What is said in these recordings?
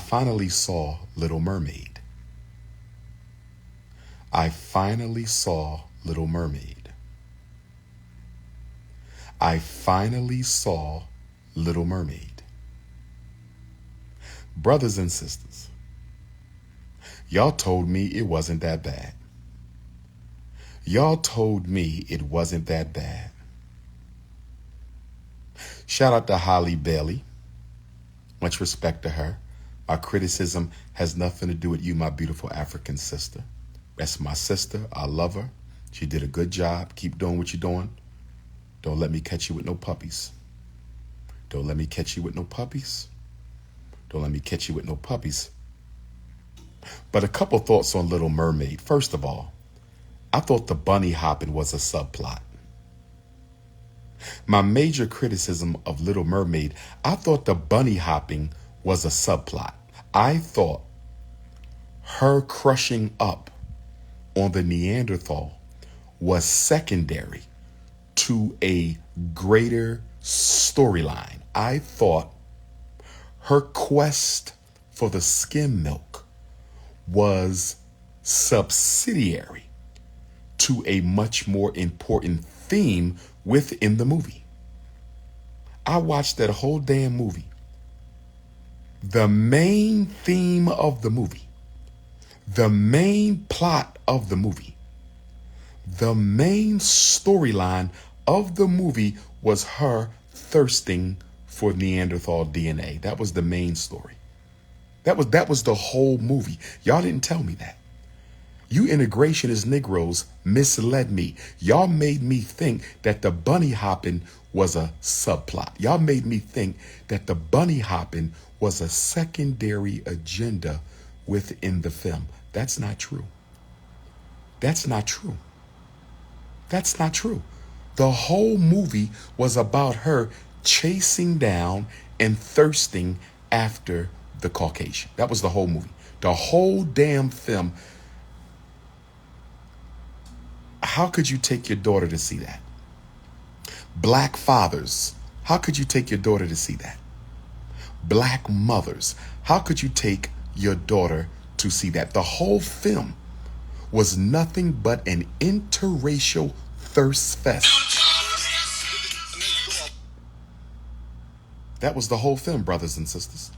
finally saw Little Mermaid. I finally saw Little Mermaid. I finally saw Little Mermaid. Brothers and sisters, y'all told me it wasn't that bad. Y'all told me it wasn't that bad. Shout out to Holly Bailey. Much respect to her. My criticism has nothing to do with you, my beautiful African sister. That's my sister. I love her. She did a good job. Keep doing what you're doing. Don't let me catch you with no puppies. Don't let me catch you with no puppies. Don't let me catch you with no puppies. But a couple thoughts on Little Mermaid. First of all, I thought the bunny hopping was a subplot. My major criticism of Little Mermaid, I thought the bunny hopping was a subplot. I thought her crushing up on the Neanderthal was secondary to a greater storyline. I thought her quest for the skim milk was subsidiary to a much more important theme within the movie. I watched that whole damn movie. The main theme of the movie, the main plot of the movie, the main storyline of the movie was her thirsting for Neanderthal DNA. That was the main story. That was the whole movie. Y'all didn't tell me that. You integrationist Negroes misled me. Y'all made me think that the bunny hopping was a subplot. Y'all made me think that the bunny hopping was a secondary agenda within the film. That's not true. That's not true. That's not true. The whole movie was about her chasing down and thirsting after the Caucasian. That was the whole movie. The whole damn film. How could you take your daughter to see that? Black fathers, how could you take your daughter to see that? Black mothers, how could you take your daughter to see that? The whole film was nothing but an interracial thirst fest. That was the whole film, brothers and sisters.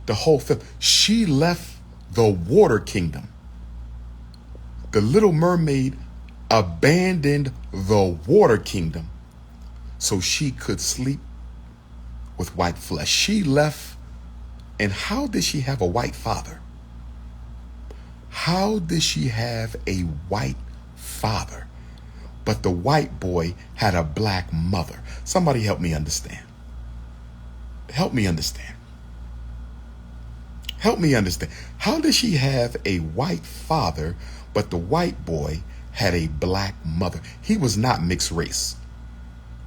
The whole film. She left the water kingdom. The Little Mermaid abandoned the water kingdom so she could sleep with white flesh. She left. And how did she have a white father? How did she have a white father? But the white boy had a black mother. Somebody help me understand. Help me understand. Help me understand. How did she have a white father, but the white boy had a black mother? He was not mixed race.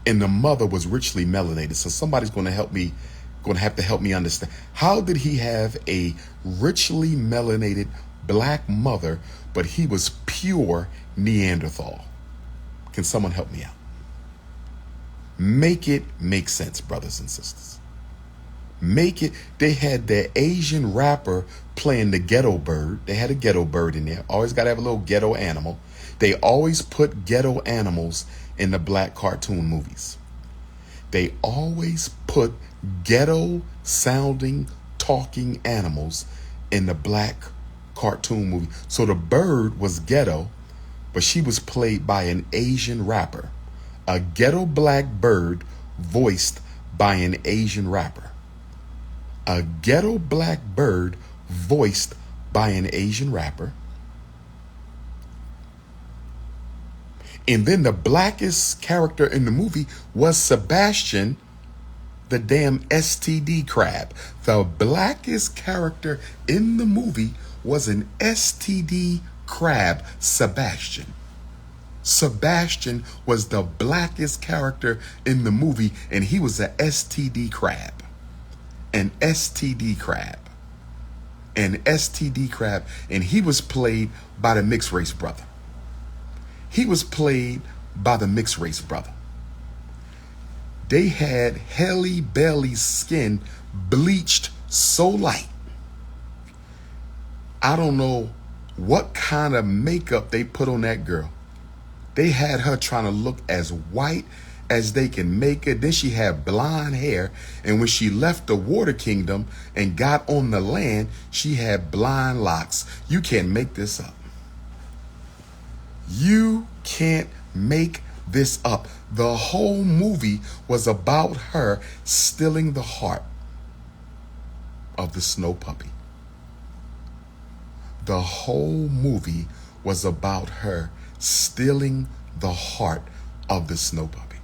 And the mother was richly melanated. So somebody's going to have to help me understand. How did he have a richly melanated black mother, but he was pure Neanderthal? Can someone help me out? Make it make sense, brothers and sisters. Make it. They had the Asian rapper playing the ghetto bird. They had a ghetto bird in there. Always got to have a little ghetto animal. They always put ghetto animals in the black cartoon movies. They always put ghetto sounding, talking animals in the black cartoon movie. So the bird was ghetto, but she was played by an Asian rapper. A ghetto black bird voiced by an Asian rapper. A ghetto black bird voiced by an Asian rapper. And then the blackest character in the movie was Sebastian, the damn STD crab. The blackest character in the movie was an STD crab, Sebastian. Sebastian was the blackest character in the movie, and he was a STD crab. An STD crab. An STD crab. And he was played by the mixed race brother. He was played by the mixed race brother. They had Halle Bailey's skin bleached so light I don't know what kind of makeup they put on that girl. They had her trying to look as white as they can make it. Then she had blonde hair. And when she left the water kingdom and got on the land, she had blonde locks. You can't make this up. You can't make this up. The whole movie was about her stealing the heart of the snow puppy. The whole movie was about her stealing the heart of the snow puppy.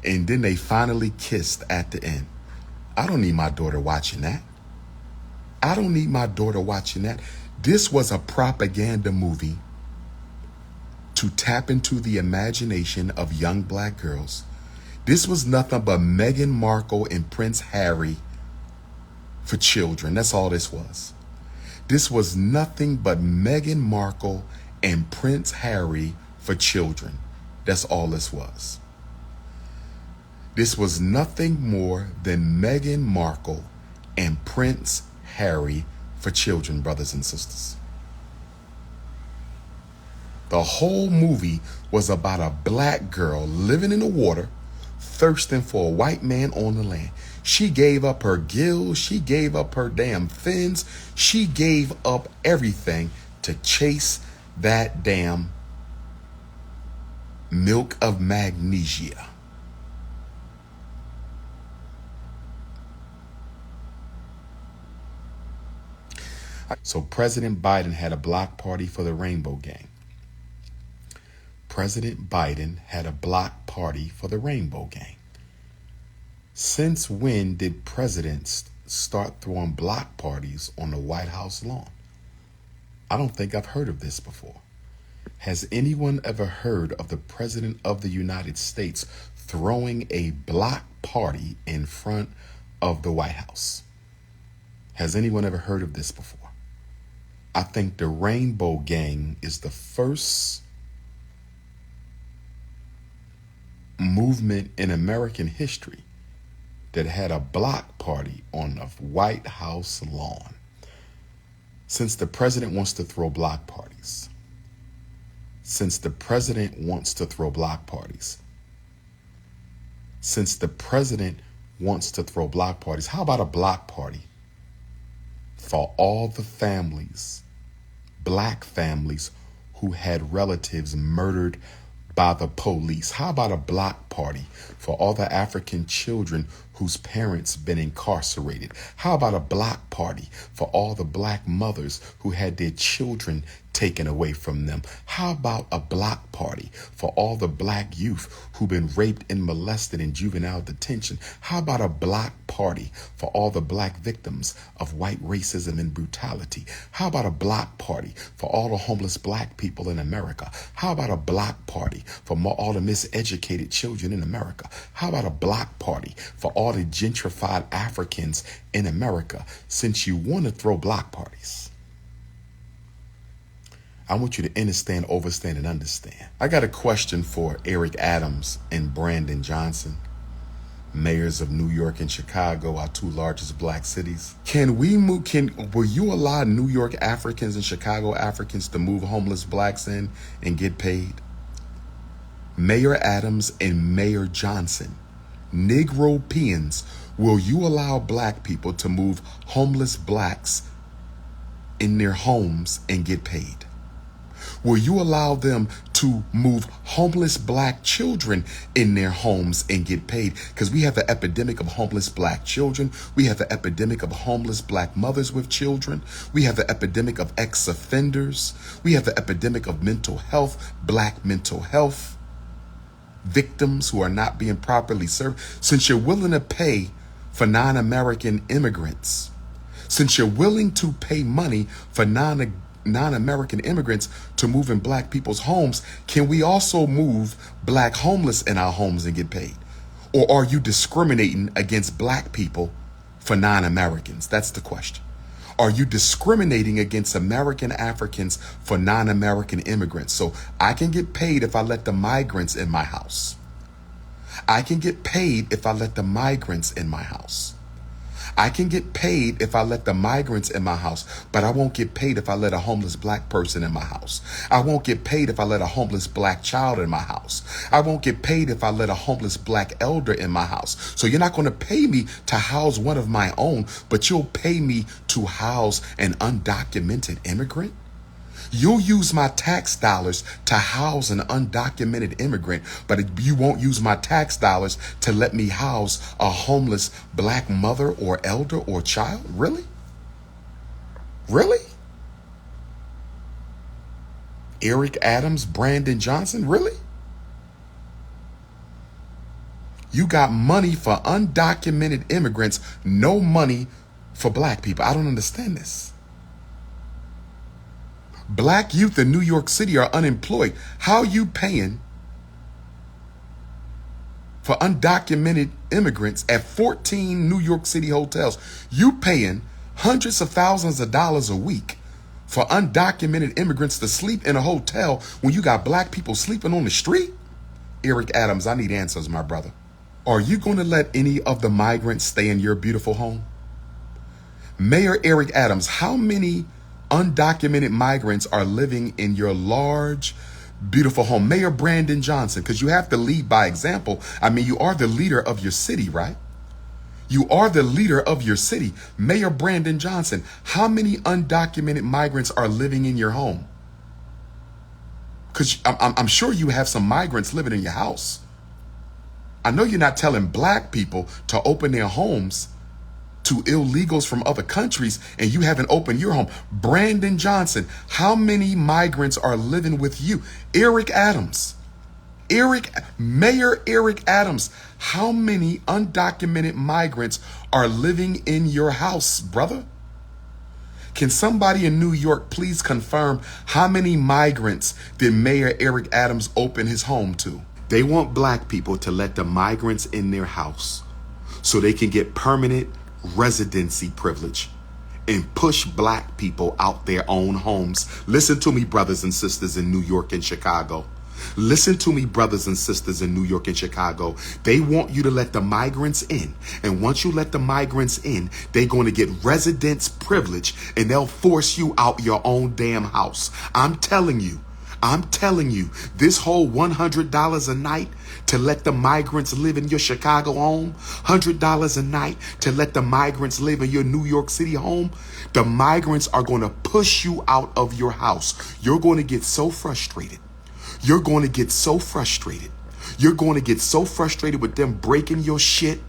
And then they finally kissed at the end. I don't need my daughter watching that. I don't need my daughter watching that. This was a propaganda movie to tap into the imagination of young black girls. This was nothing but Meghan Markle and Prince Harry for children. That's all this was. This was nothing but Meghan Markle and Prince Harry for children. That's all this was. This was nothing more than Meghan Markle and Prince Harry for children, brothers and sisters. The whole movie was about a black girl living in the water, thirsting for a white man on the land. She gave up her gills. She gave up her damn fins. She gave up everything to chase that damn milk of magnesia. So President Biden had a block party for the Rainbow Gang. President Biden had a block party for the Rainbow Gang. Since when did presidents start throwing block parties on the White House lawn? I don't think I've heard of this before. Has anyone ever heard of the President of the United States throwing a block party in front of the White House? Has anyone ever heard of this before? I think the Rainbow Gang is the first movement in American history that had a block party on the White House lawn. Since the president wants to throw block parties, since the president wants to throw block parties, since the president wants to throw block parties, how about a block party for all the families, black families who had relatives murdered by the police? How about a block party for all the African children whose parents been incarcerated? How about a block party for all the black mothers who had their children taken away from them? How about a block party for all the black youth who've been raped and molested in juvenile detention? How about a block party for all the black victims of white racism and brutality? How about a block party for all the homeless black people in America? How about a block party for all the miseducated children in America? How about a block party for all the gentrified Africans in America? Since you want to throw block parties, I want you to understand, overstand, and understand. I got a question for Eric Adams and Brandon Johnson, mayors of New York and Chicago, our two largest black cities. Will you allow New York Africans and Chicago Africans to move homeless blacks in and get paid? Mayor Adams and Mayor Johnson, Negropeans, will you allow black people to move homeless blacks in their homes and get paid? Will you allow them to move homeless black children in their homes and get paid? Because we have an epidemic of homeless black children. We have an epidemic of homeless black mothers with children. We have an epidemic of ex-offenders. We have an epidemic of mental health, black mental health victims who are not being properly served. Since you're willing to pay for non-American immigrants, since you're willing to pay money for non-American immigrants to move in black people's homes, can we also move black homeless in our homes and get paid? Or are you discriminating against black people for non-Americans? That's the question. Are you discriminating against American Africans for non-American immigrants? So I can get paid if I let the migrants in my house. I can get paid if I let the migrants in my house. I can get paid if I let the migrants in my house, but I won't get paid if I let a homeless black person in my house. I won't get paid if I let a homeless black child in my house. I won't get paid if I let a homeless black elder in my house. So you're not going to pay me to house one of my own, but you'll pay me to house an undocumented immigrant? You'll use my tax dollars to house an undocumented immigrant, but you won't use my tax dollars to let me house a homeless black mother or elder or child? Really? Really? Eric Adams, Brandon Johnson? Really? You got money for undocumented immigrants, no money for black people. I don't understand this. Black youth in New York City are unemployed. How are you paying for undocumented immigrants at 14 New York City hotels? You paying hundreds of thousands of dollars a week for undocumented immigrants to sleep in a hotel when you got black people sleeping on the street? Eric Adams, I need answers, my brother. Are you going to let any of the migrants stay in your beautiful home? Mayor Eric Adams, how many undocumented migrants are living in your large, beautiful home? Mayor Brandon Johnson, because you have to lead by example. I mean, you are the leader of your city, right? You are the leader of your city. Mayor Brandon Johnson, how many undocumented migrants are living in your home? Because I'm sure you have some migrants living in your house. I know you're not telling black people to open their homes to illegals from other countries, and you haven't opened your home. Brandon Johnson, how many migrants are living with you? Eric Adams, Mayor Eric Adams, how many undocumented migrants are living in your house, brother? Can somebody in New York please confirm how many migrants did Mayor Eric Adams open his home to? They want black people to let the migrants in their house so they can get permanent residency privilege and push black people out their own homes. Listen to me, brothers and sisters in New York and Chicago. Listen to me, brothers and sisters in New York and Chicago. They want you to let the migrants in. And once you let the migrants in, they're going to get residence privilege and they'll force you out your own damn house. I'm telling you, this whole $100 a night to let the migrants live in your Chicago home, $100 a night to let the migrants live in your New York City home, the migrants are going to push you out of your house. You're going to get so frustrated. You're going to get so frustrated. You're going to get so frustrated with them breaking your shit,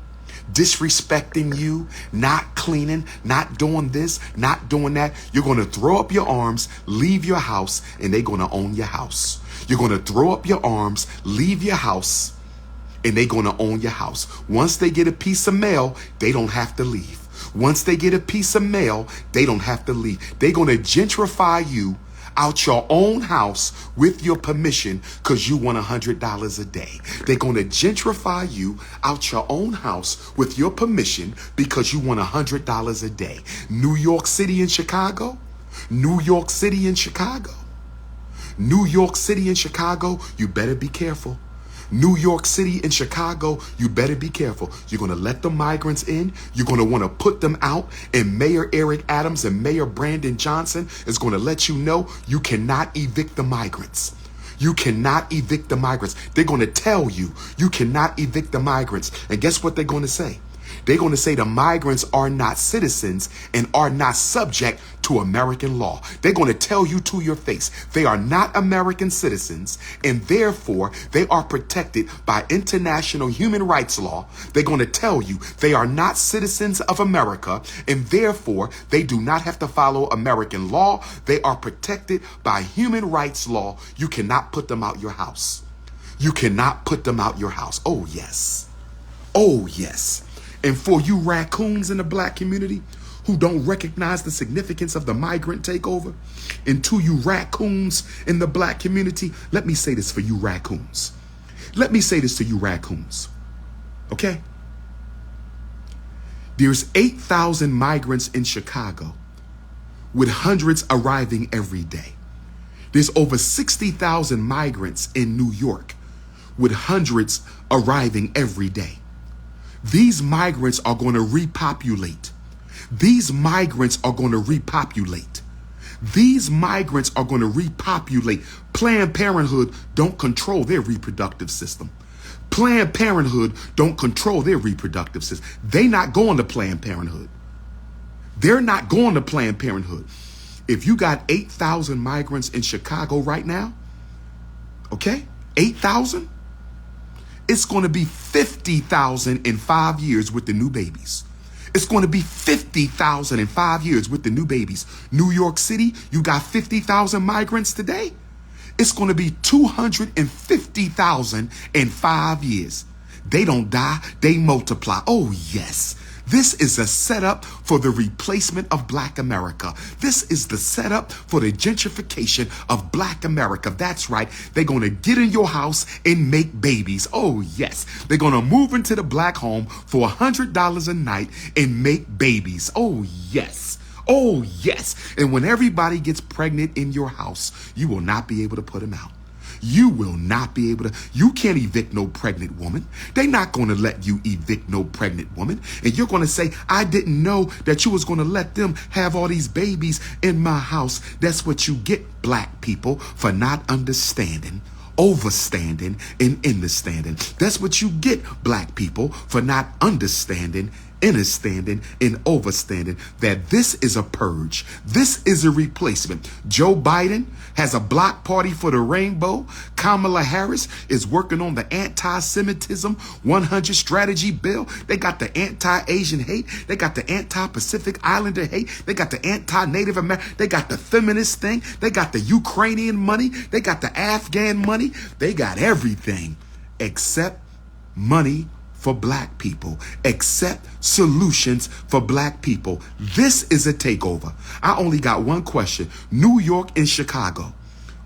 disrespecting you, not cleaning, not doing this, not doing that. You're going to throw up your arms, leave your house, and they're going to own your house. You're going to throw up your arms, leave your house, and they're going to own your house. Once they get a piece of mail, they don't have to leave. Once they get a piece of mail, they don't have to leave. They're going to gentrify you out your own house with your permission because you want $100 a day. They're going to gentrify you out your own house with your permission because you want $100 a day. New York City and Chicago, New York City and Chicago, New York City and Chicago, you better be careful. New York City and Chicago, you better be careful. You're going to let the migrants in. You're going to want to put them out. And Mayor Eric Adams and Mayor Brandon Johnson is going to let you know you cannot evict the migrants. You cannot evict the migrants. They're going to tell you you cannot evict the migrants. And guess what they're going to say? They're going to say the migrants are not citizens and are not subject to American law. They're going to tell you to your face they are not American citizens and therefore they are protected by international human rights law. They're going to tell you they are not citizens of America and therefore they do not have to follow American law. They are protected by human rights law. You cannot put them out your house. You cannot put them out your house. Oh, yes. Oh, yes. And for you raccoons in the black community who don't recognize the significance of the migrant takeover, and to you raccoons in the black community, let me say this for you raccoons. Let me say this to you raccoons. Okay? There's 8,000 migrants in Chicago with hundreds arriving every day. There's over 60,000 migrants in New York with hundreds arriving every day. These migrants are going to repopulate. These migrants are going to repopulate. These migrants are going to repopulate. Planned Parenthood don't control their reproductive system. Planned Parenthood don't control their reproductive system. They not going to Planned Parenthood. They're not going to Planned Parenthood. If you got 8,000 migrants in Chicago right now, okay, 8,000, it's going to be 50,000 in 5 years with the new babies. It's going to be 50,000 in 5 years with the new babies. New York City, you got 50,000 migrants today. It's going to be 250,000 in 5 years. They don't die, they multiply. Oh, yes. This is a setup for the replacement of Black America. This is the setup for the gentrification of Black America. That's right. They're going to get in your house and make babies. Oh, yes. They're going to move into the Black home for $100 a night and make babies. Oh, yes. Oh, yes. And when everybody gets pregnant in your house, you will not be able to put them out. You will not be able to. You can't evict no pregnant woman. They're not going to let you evict no pregnant woman. And you're going to say, I didn't know that you was going to let them have all these babies in my house. That's what you get, Black people, for not understanding, overstanding, and understanding. That's what you get, Black people, for not understanding, understanding, and overstanding that this is a purge. This is a replacement. Joe Biden has a block party for the rainbow. Kamala Harris is working on the anti-Semitism 100 strategy bill. They got the anti-Asian hate. They got the anti-Pacific Islander hate. They got the anti-Native American. They got the feminist thing. They got the Ukrainian money. They got the Afghan money. They got everything except money for Black people, except solutions for Black people. This is a takeover. I only got one question. New York and Chicago,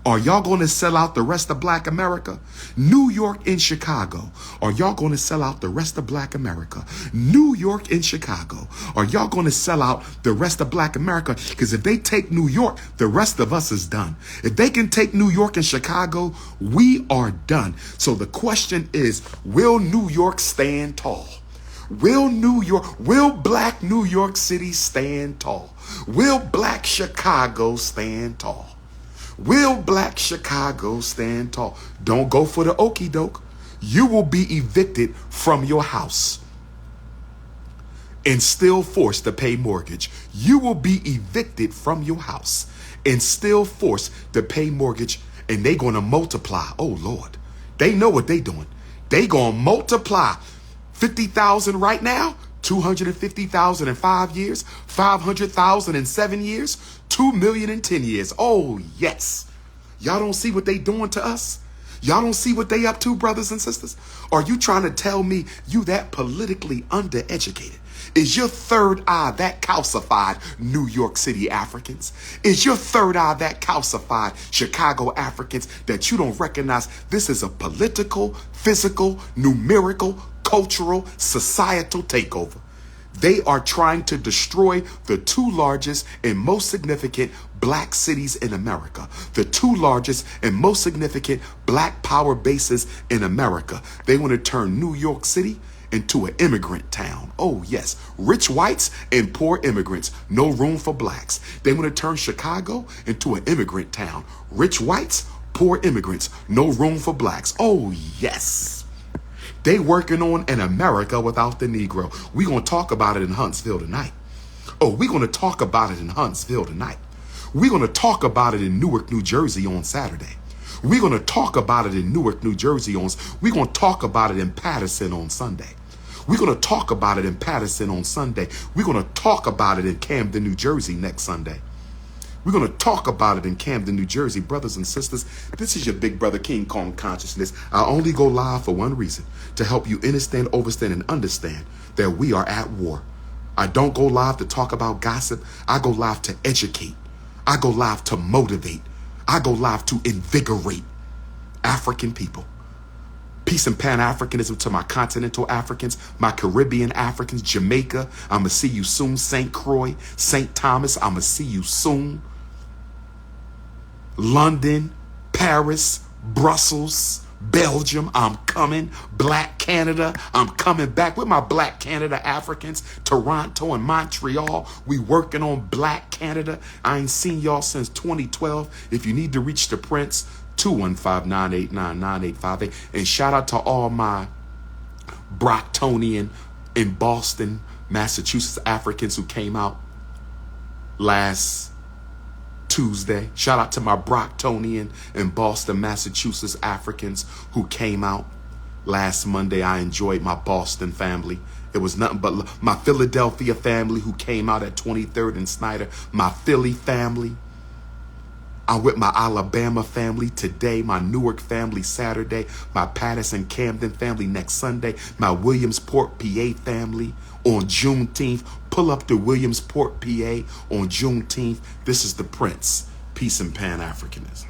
are y'all going to sell out the rest of Black America? New York and Chicago, are y'all going to sell out the rest of Black America? New York and Chicago, are y'all going to sell out the rest of Black America? Because if they take New York, the rest of us is done. If they can take New York and Chicago, we are done. So the question is, will New York stand tall? Will Black New York City stand tall? Will Black Chicago stand tall? Will Black Chicago stand tall? Don't go for the okie doke. You will be evicted from your house and still forced to pay mortgage. You will be evicted from your house and still forced to pay mortgage, and they're going to multiply. Oh, Lord. They know what they're doing. They going to multiply 50,000 right now, 250,000 in 5 years, 500,000 in 7 years, 2 million in 10 years. Oh, yes. Y'all don't see what they doing to us? Y'all don't see what they up to, brothers and sisters? Are you trying to tell me you that politically undereducated? Is your third eye that calcified, New York City Africans? Is your third eye that calcified, Chicago Africans, that you don't recognize this is a political, physical, numerical, cultural, societal takeover? They are trying to destroy the two largest and most significant Black cities in America, the two largest and most significant Black power bases in America. They want to turn New York City into an immigrant town. Oh, yes. Rich whites and poor immigrants. No room for Blacks. They want to turn Chicago into an immigrant town. Rich whites, poor immigrants. No room for Blacks. Oh, yes. They working on an America without the Negro. We're going to talk about it in Huntsville tonight. Oh, we're going to talk about it in Huntsville tonight. We're going to talk about it in Newark, New Jersey on Saturday. We're going to talk about it in Newark, New Jersey we're going to talk about it in Patterson on Sunday. We're going to talk about it in Patterson on Sunday. We're going to talk about it in Camden, New Jersey next Sunday. We're going to talk about it in Camden, New Jersey. Brothers and sisters, this is your big brother King Kong Consciousness. I only go live for one reason, to help you understand, overstand, and understand that we are at war. I don't go live to talk about gossip. I go live to educate. I go live to motivate. I go live to invigorate African people. Peace and Pan-Africanism to my continental Africans, my Caribbean Africans, Jamaica. I'ma see you soon. St. Croix, St. Thomas, I'ma see you soon. London, Paris, Brussels, Belgium, I'm coming. Black Canada, I'm coming back with my Black Canada Africans. Toronto and Montreal, we working on Black Canada. I ain't seen y'all since 2012. If you need to reach the Prince, 215-989-9858. And shout out to all my Brocktonian in Boston, Massachusetts Africans who came out last Tuesday. Shout out to my Brocktonian in Boston, Massachusetts Africans who came out last Monday. I enjoyed my Boston family. It was nothing but my Philadelphia family who came out at 23rd and Snyder. My Philly family. I'm with my Alabama family today, my Newark family Saturday, my Patterson Camden family next Sunday, my Williamsport, PA family on Juneteenth. Pull up to Williamsport, PA on Juneteenth. This is the Prince. Peace and Pan-Africanism.